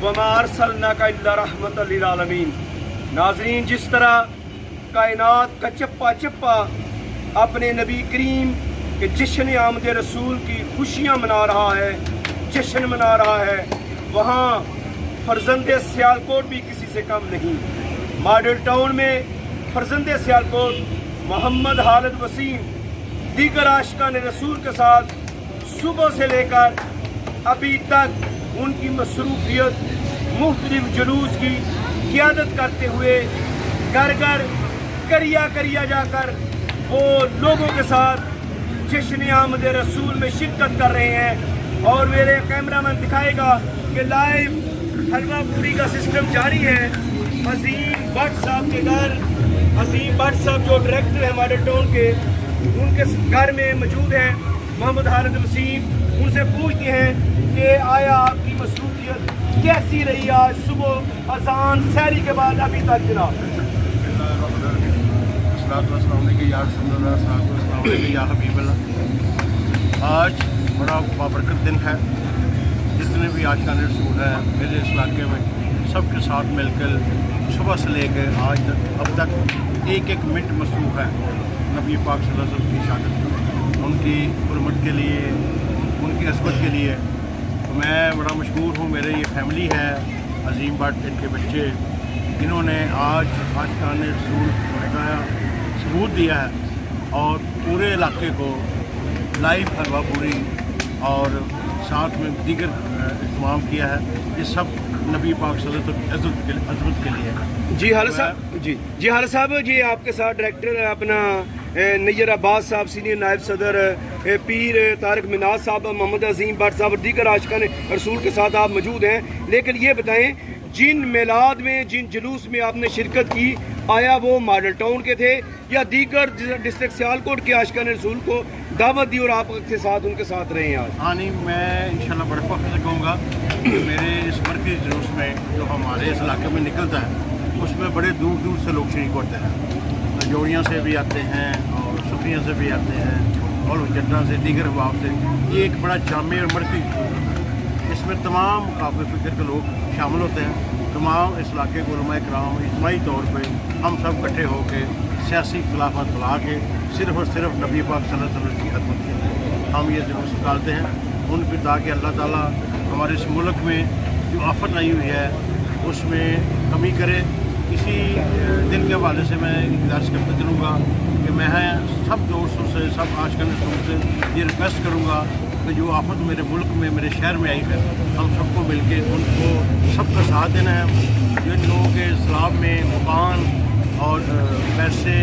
वमा अरसलनाका इल्ला रहमतल लिल आलमीन। नाज़रीन, जिस तरह कायनात का चप्पा चप्पा अपने नबी करीम के जश्न आमद रसूल की खुशियाँ मना रहा है, जश्न मना रहा है, वहाँ फर्जंद सियालकोट भी किसी से कम नहीं। मॉडल टाउन में फर्जंद सियालकोट मोहम्मद हालिद वसीम दीगर आशिकान रसूल के साथ सुबह से लेकर अभी तक उनकी मसरूफियत मुख्तलिफ जुलूस की क़ियादत करते हुए घर घर करिया करिया जाकर वो लोगों के साथ जश्न आमद रसूल में शिरकत कर रहे हैं। और मेरे कैमरामैन दिखाएगा कि लाइव हलवा पूरी का सिस्टम जारी है। अजीम भट्ट साहब के घर, अजीम भट्ट साहब जो डायरेक्टर हैं मॉडल टाउन के, उनके घर में मौजूद हैं मोहम्मद हालिद वसीम। उनसे पूछते हैं कि आया आपकी मसरूफियत कैसी रही आज सुबह अजान सहरी के बाद अभी तक जनाब? आज बड़ा बाबरकत दिन है। जितने भी आशिकान रसूल हैं मेरे इस इलाके में, सबके साथ मिलकर सुबह से लेकर आज तक अब तक एक एक मिनट मसरूफ़ है नबी पाक सल्लल्लाहु अलैहि वसल्लम की शहादत, उनकी हुर्मत के लिए, उनकी अज़मत के लिए। तो मैं बड़ा मशहूर हूँ। मेरे ये फैमिली है, अजीम भट्ट, इनके बच्चे, इन्होंने आज आशिकान रसूल का सबूत दिया है और पूरे इलाके को लाइव हलवा पूरी और साथ में दीगर इंतजाम किया है। ये सब नबी पाक सल्लल्लाहु अलैहि वसल्लम अज़मत के लिए। जी हालिद साहब, जी हालिद साहब, जी आपके साथ डायरेक्टर अपना नैयर अब्बास साहब, सीनियर नायब सदर, पीर तारिक मिनाज साहब, मोहम्मद अजीम भट्ट साहब और दीगर आशिकान रसूल के साथ आप मौजूद हैं। लेकिन ये बताएं, जिन मिलाद में, जिन जुलूस में आपने शिरकत की, आया वो मॉडल टाउन के थे या दीगर डिस्ट्रिक्ट सियालकोट के आशिकान रसूल को दावत दी और आप के साथ उनके साथ रहे हैं आज? हाँ नहीं, मैं इंशाल्लाह बड़े फख्र से कहूँगा कि मेरे इस मरकज़ी जुलूस में जो हमारे इस इलाके में निकलता है उसमें बड़े दूर दूर से लोग शरीक होते हैं। जोड़ियाँ से भी आते हैं और सुफिया से भी आते हैं और जड्डा से, दीगर अहबाब से। ये एक बड़ा जामे और मरकज़ी जुलूस है। इसमें तमाम काफ़ी फ़िक्र के लोग शामिल होते हैं। तमाम इस इलाके के उलमा इकराम इज्तिमाई तौर पर हम सब इकट्ठे होकर सियासी खिलाफत फैला के सिर्फ़ और सिर्फ नबी पाक सल्लल्लाहु अलैहि वसल्लम की खिदमत के हम ये जुलूस निकालते हैं। उन पर ताकि अल्लाह ताला हमारे इस मुल्क में जो आफत आई हुई है उसमें कमी करे। इसी दिन के हवाले से मैं गुजारिश करता चलूँगा कि मैं सब दोस्तों से, सब आशिकान रसूल से ये रिक्वेस्ट करूँगा कि जो आफत मेरे मुल्क में, मेरे शहर में आई है, हम सबको मिल के उनको सबका साथ देना है। जिन लोगों के सलाब में मकान और पैसे,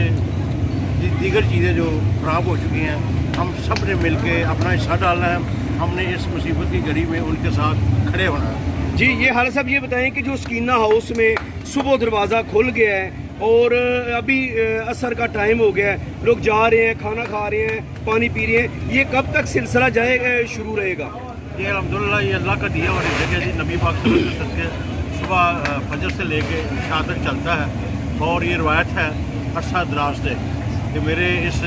दीगर चीज़ें जो ख़राब हो चुकी हैं, हम सब ने मिल के अपना हिस्सा डालना है। हमने इस मुसीबत की घड़ी में उनके साथ खड़े होना है। जी, ये हालिद साहब ये बताएं कि जो स्कीना हाउस में सुबह दरवाज़ा खुल गया है और अभी असर का टाइम हो गया है, लोग जा रहे हैं, खाना खा रहे हैं, पानी पी रहे हैं, ये कब तक सिलसिला जाएगा, शुरू रहेगा? ये अल्हम्दुलिल्लाह ये अल्लाह का दिया और जगह जी नबी पाक सल्लल्लाहु अलैहि वसल्लम के सुबह फजर से लेके इशा तक चलता है। और ये रवायत है अरसा दराज से कि मेरे इस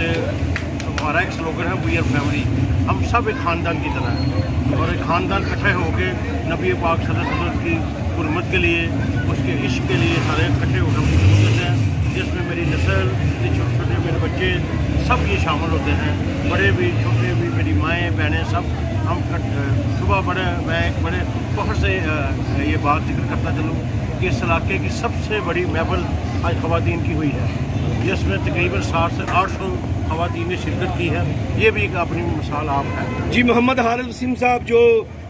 हमारा एक स्लोगन है वी आर फैमिली, हम सब एक ख़ानदान की तरह हैं और एक ख़ानदान इकट्ठे होकर नबी पाक सल्लल्लाहु अलैहि वसल्लम की हुर्मत के लिए, उसके इश्क के लिए सारे इकट्ठे होकर हम हैं, जिसमें मेरी नस्ल, ये छोटे छोटे मेरे बच्चे सब ये शामिल होते हैं, बड़े भी छोटे भी, मेरी माएँ बहनें सब हम सुबह मैं एक बड़े फख्र से ये बात जिक्र करता चलूँ कि इस इलाके की सबसे बड़ी महफिल आज ख़वातीन की हुई है, जिसमें तकरीबन 60 से 800 ख़वातीन ने शिरकत की है। ये भी एक अपनी मिसाल आप है। जी, मोहम्मद हालिद वसीम साहब जो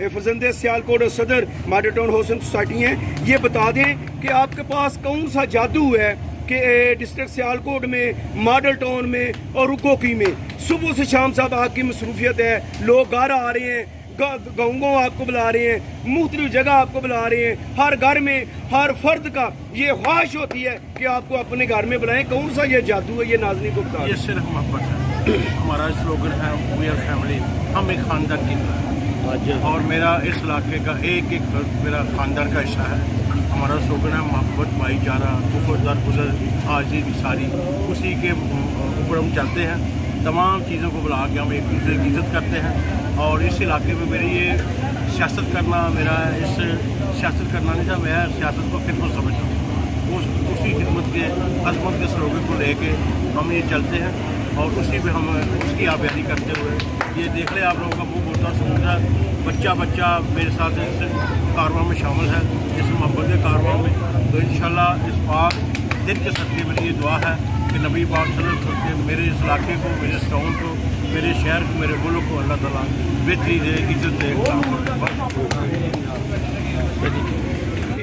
फर्जंद सियालकोट और सदर मॉडल टाउन हाउसिंग सोसाइटी हैं, ये बता दें कि आपके पास कौन सा जादू है कि डिस्ट्रिक्ट सियालकोट में, मॉडल टाउन में और रुकोकी में सुबह से शाम साहब आपकी मसरूफियत है, लोग घर आ रहे हैं, गाँव आपको बुला रहे हैं, मुख्तलिफ जगह आपको बुला रहे हैं, हर घर में हर फर्द का ये ख्वाहिश होती है कि आपको अपने घर में बुलाएं। कौन सा ये जादू है, ये नाज़रीन को बता? ये सिर्फ मोहब्बत है। हमारा स्लोगन है वी आर फैमिली, हम एक ख़ानदान की तरह, और मेरा इस इलाके का एक एक मेरा ख़ानदान का हिस्सा है। हमारा स्लोगन है मोहब्बत, भाईचारा, कुफर गुजर आजी सारी, उसी के ऊपर हम चलते हैं। तमाम चीज़ों को बुला के हम एक दूसरे की इज्जत करते हैं और इस इलाके में मेरी ये सियासत करना, मेरा इस सियासत करना नहीं था, मैं सियासत को खिदमत समझता हूँ। उसी खिदमत के अजमत के स्लोगन को लेके हम ये चलते हैं और उसी पे हम उसकी आबियारी करते हुए ये देख लें आप लोगों का मुँह बोलता सुनता बच्चा बच्चा मेरे साथ इस कारवां में शामिल है, इस मोहब्बत के कारवां में। तो इंशाल्लाह इस पाक दिन के सदक़े मेरी ये दुआ है कि नबी पाक सल्लल्लाहु अलैहि वसल्लम के मेरे इस इलाके को, मेरे इस टाउन को, मेरे शहर को, मेरे मुल्क को अल्लाह ताला बेहतरी दे, इज़्ज़त दे।